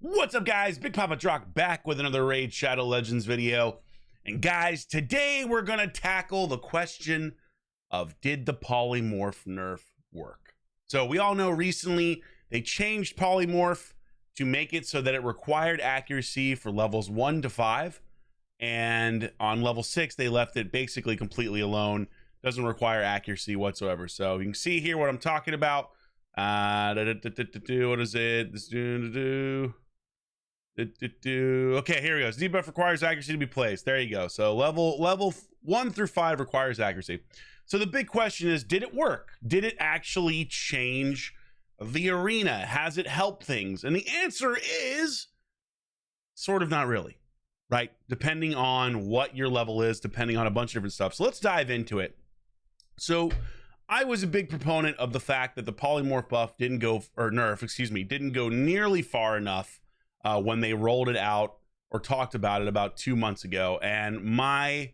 What's up, guys? Big Papa Drock back with another Raid Shadow Legends video. And guys, today we're gonna tackle the question of, did the Polymorph nerf work? So we all know recently they changed Polymorph to make it so that it required accuracy for levels 1 to 5. And on level 6, they left it basically completely alone. Doesn't require accuracy whatsoever. So you can see here what I'm talking about. What is it? Okay, here we go. Debuff requires accuracy to be placed. There you go. So level 1 through 5 requires accuracy. So the big question is, did it work? Did it actually change the arena? Has it helped things? And the answer is sort of not really, right? Depending on what your level is, depending on a bunch of different stuff. So let's dive into it. So I was a big proponent of the fact that the Polymorph buff didn't go, or nerf, excuse me, didn't go nearly far enough when they rolled it out or talked about it about 2 months ago. And my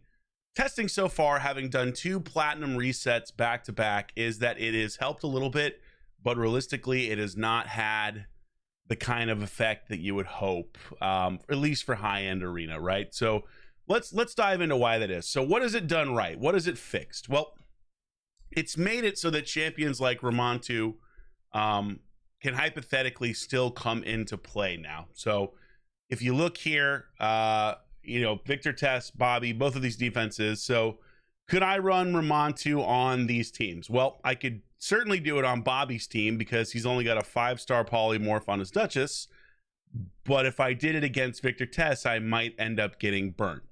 testing so far, having done 2 platinum resets back to back, is that it has helped a little bit, but realistically it has not had the kind of effect that you would hope, at least for high-end arena, right? So let's dive into why that is. So what has it done right? What has it fixed? Well, it's made it so that champions like Ramontu can hypothetically still come into play now. So if you look here, you know, Victor Test, Bobby, both of these defenses. So could I run Ramontu on these teams? Well, I could certainly do it on Bobby's team because he's only got a 5-star polymorph on his Duchess. But if I did it against Victor Test, I might end up getting burnt.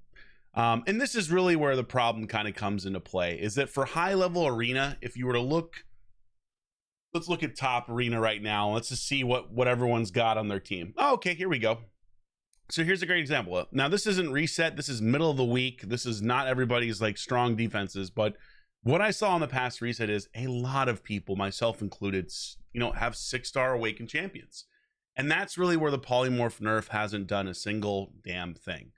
And this is really where the problem kind of comes into play, is that for high level arena, if you were to look, let's look at top arena right now. Let's just see what everyone's got on their team. Oh, okay, here we go. So here's a great example. Now, this isn't reset. This is middle of the week. This is not everybody's like strong defenses. But what I saw in the past reset is a lot of people, myself included, you know, have 6-star awakened champions. And that's really where the Polymorph nerf hasn't done a single damn thing.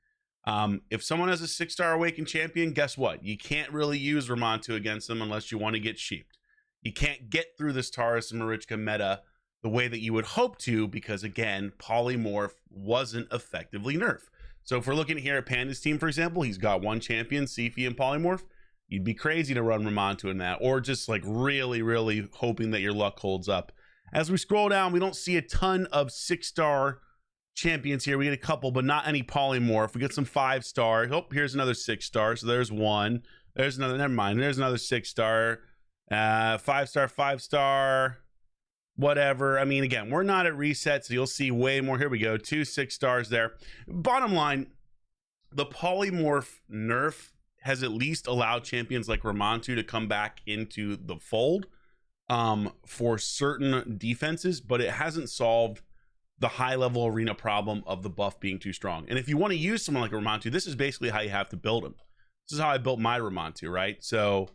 If someone has a 6-star awakened champion, guess what? You can't really use Ramontu against them unless you want to get sheeped. You can't get through this Taurus and Marichka meta the way that you would hope to, because again, Polymorph wasn't effectively nerfed. So if we're looking here at Panda's team, for example, he's got 1 champion, Sifi and Polymorph. You'd be crazy to run Ramontu in that, or just like really hoping that your luck holds up. As we scroll down, we don't see a ton of 6-star champions here. We get a couple, but not any Polymorph. We get some 5-star. Oh, here's another 6-star. So there's one. There's another. Never mind. There's another 6-star. 5-star, 5-star. Whatever. I mean, again, we're not at reset, so you'll see way more. Here we go. 2 6-stars there. Bottom line, the Polymorph nerf has at least allowed champions like Ramontu to come back into the fold for certain defenses, but it hasn't solved the high level arena problem of the buff being too strong. And if you want to use someone like Ramontu, this is basically how you have to build him. This is how I built my Ramontu, right? So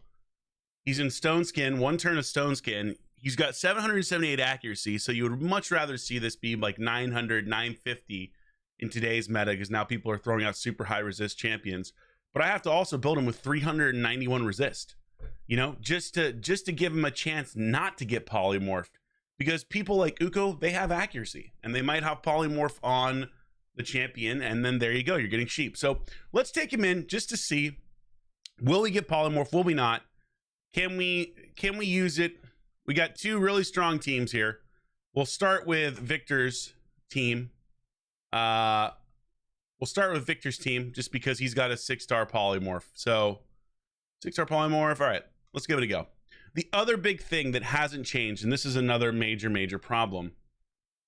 he's in Stone Skin, 1 turn of Stone Skin. He's got 778 accuracy, so you would much rather see this be like 900, 950 in today's meta, because now people are throwing out super high resist champions. But I have to also build him with 391 resist, you know, just to give him a chance not to get polymorphed. Because people like Uko, they have accuracy, and they might have polymorph on the champion, and then there you go, you're getting sheep. So let's take him in just to see, will we get polymorph? Will we not? Can we use it? We got 2 really strong teams here. We'll start with Victor's team. We'll start with Victor's team just because he's got a 6-star polymorph. So 6-star polymorph. All right, let's give it a go. The other big thing that hasn't changed, and this is another major problem,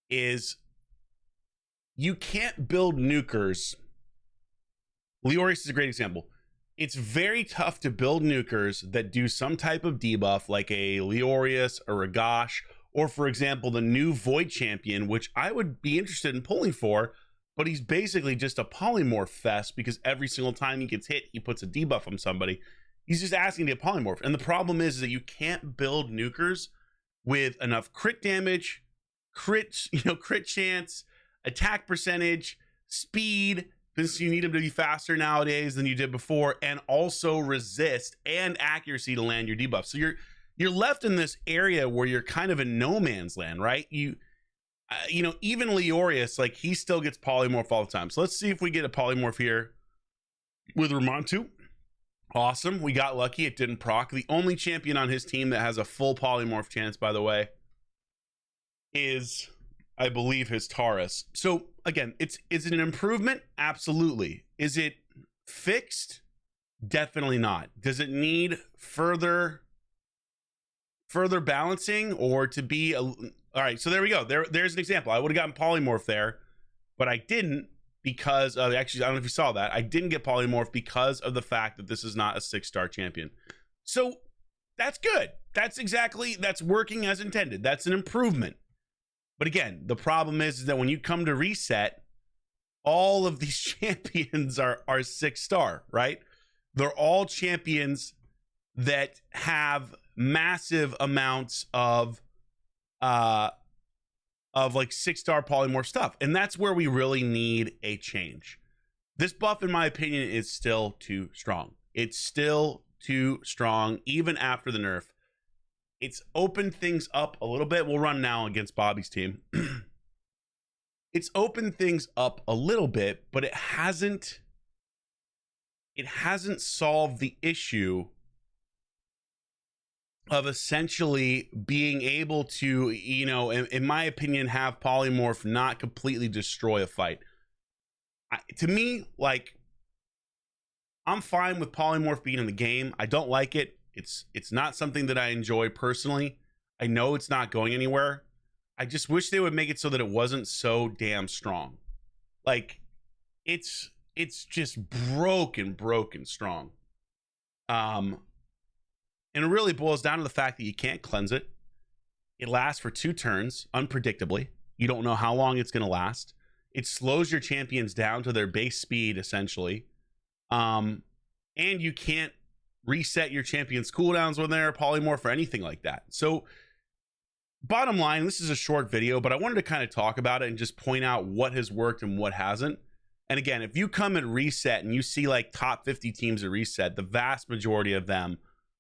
is you can't build nukers. Leorius is a great example. It's very tough to build nukers that do some type of debuff, like a Leorius, a Ragash, or for example, the new Void Champion, which I would be interested in pulling for, but he's basically just a polymorph fest because every single time he gets hit, he puts a debuff on somebody. He's just asking to get polymorph. And the problem is that you can't build nukers with enough crit damage, crit chance, attack percentage, speed, because you need them to be faster nowadays than you did before, and also resist and accuracy to land your debuff. So you're left in this area where you're kind of in no man's land, right? You know, even Leorius, like, he still gets polymorph all the time. So let's see if we get a polymorph here with Ramontu. Awesome. We got lucky. It didn't proc. The only champion on his team that has a full polymorph chance, by the way, is, I believe, his Taurus. So again, is it an improvement? Absolutely. Is it fixed? Definitely not. Does it need further balancing or to be a... All right, so there we go. There's an example. I would have gotten polymorph there, but I didn't because of, actually, I don't know if you saw that. I didn't get polymorph because of the fact that this is not a 6-star champion. So that's good. That's working as intended. That's an improvement. But again, the problem is that when you come to reset, all of these champions are 6-star, right? They're all champions that have massive amounts of like 6-star polymorph stuff. And that's where we really need a change. This buff, in my opinion, is still too strong. It's still too strong, even after the nerf. It's opened things up a little bit. We'll run now against Bobby's team. It's opened things up a little bit, but it hasn't solved the issue of essentially being able to, you know, in my opinion, have polymorph not completely destroy a fight. To me, like, I'm fine with polymorph being in the game. I don't like it. It's not something that I enjoy personally. I know it's not going anywhere. I just wish they would make it so that it wasn't so damn strong. Like, it's just broken strong. And it really boils down to the fact that you can't cleanse it. It lasts for 2 turns, unpredictably. You don't know how long it's going to last. It slows your champions down to their base speed, essentially. And you can't reset your champion's cooldowns when they're polymorph or anything like that. So, bottom line, this is a short video, but I wanted to kind of talk about it and just point out what has worked and what hasn't. And again, if you come at reset and you see like top 50 teams at reset, the vast majority of them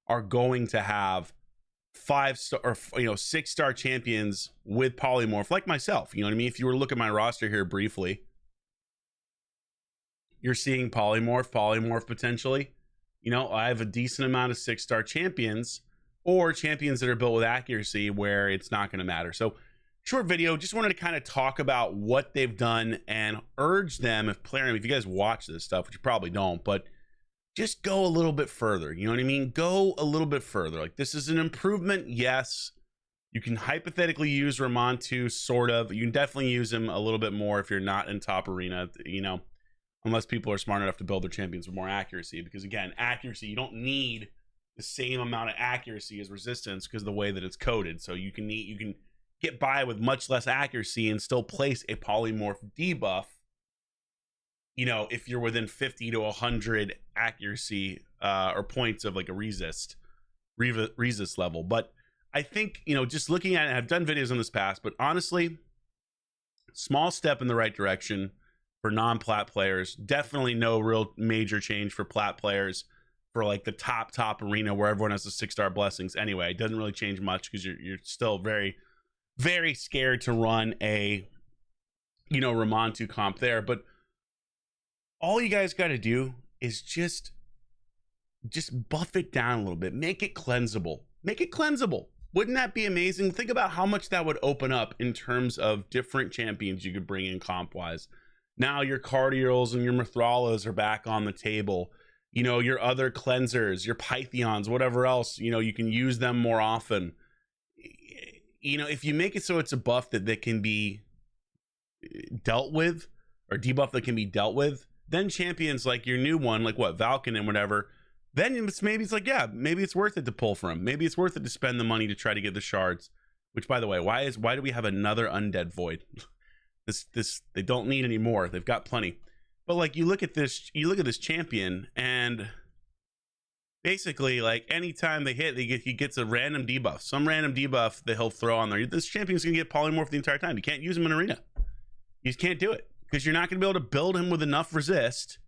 are going to have 5-star or 6-star champions with polymorph, like myself. You know what I mean? If you were to look at my roster here briefly, you're seeing polymorph potentially. You know, I have a decent amount of 6-star champions or champions that are built with accuracy where it's not going to matter. So short video, just wanted to kind of talk about what they've done and urge them, if you guys watch this stuff, which you probably don't, but just go a little bit further. You know what I mean? Go a little bit further. Like, this is an improvement. Yes. You can hypothetically use Ramontu, sort of. You can definitely use him a little bit more if you're not in top arena, you know, unless people are smart enough to build their champions with more accuracy. Because again, accuracy, you don't need the same amount of accuracy as resistance because of the way that it's coded. So you can get by with much less accuracy and still place a polymorph debuff, you know, if you're within 50 to 100 accuracy or points of like a resist level. But I think, you know, just looking at it, I've done videos on this past, but honestly, small step in the right direction for non-plat players. Definitely no real major change for plat players for like the top arena where everyone has the 6-star blessings. Anyway, it doesn't really change much because you're still very, very scared to run a, you know, Ramontu comp there. But all you guys got to do is just buff it down a little bit. Make it cleansable. Wouldn't that be amazing? Think about how much that would open up in terms of different champions you could bring in comp-wise. Now your Cardials and your Mithralas are back on the table. You know, your other cleansers, your Pythions, whatever else, you know, you can use them more often. You know, if you make it so it's a buff that can be dealt with, or debuff that can be dealt with, then champions like your new one, like what, Valken and whatever, then maybe it's like, yeah, maybe it's worth it to pull for him. Maybe it's worth it to spend the money to try to get the shards. Which, by the way, why do we have another undead void? This they don't need any more. They've got plenty. But like, you look at this champion, and basically, like, anytime they hit, he gets a random debuff, some random debuff that he'll throw on there. This champion's gonna get polymorph the entire time. You can't use him in arena. You just can't do it because you're not gonna be able to build him with enough resist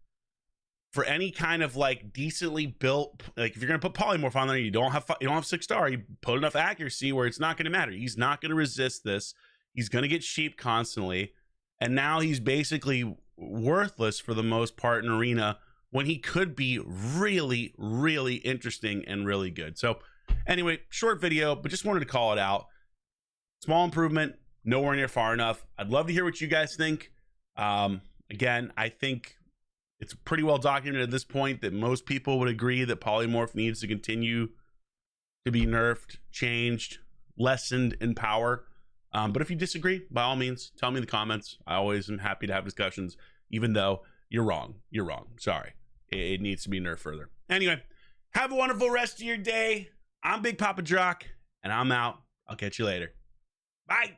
for any kind of like decently built. Like, if you're gonna put polymorph on there, you don't have 6-star. You put enough accuracy where it's not gonna matter. He's not gonna resist this. He's going to get sheep constantly. And now he's basically worthless for the most part in Arena when he could be really, really interesting and really good. So anyway, short video, but just wanted to call it out. Small improvement, nowhere near far enough. I'd love to hear what you guys think. Again, I think it's pretty well documented at this point that most people would agree that Polymorph needs to continue to be nerfed, changed, lessened in power. But if you disagree, by all means, tell me in the comments. I always am happy to have discussions, even though you're wrong. You're wrong. Sorry. It needs to be nerfed further. Anyway, have a wonderful rest of your day. I'm Big Papa Drock, and I'm out. I'll catch you later. Bye.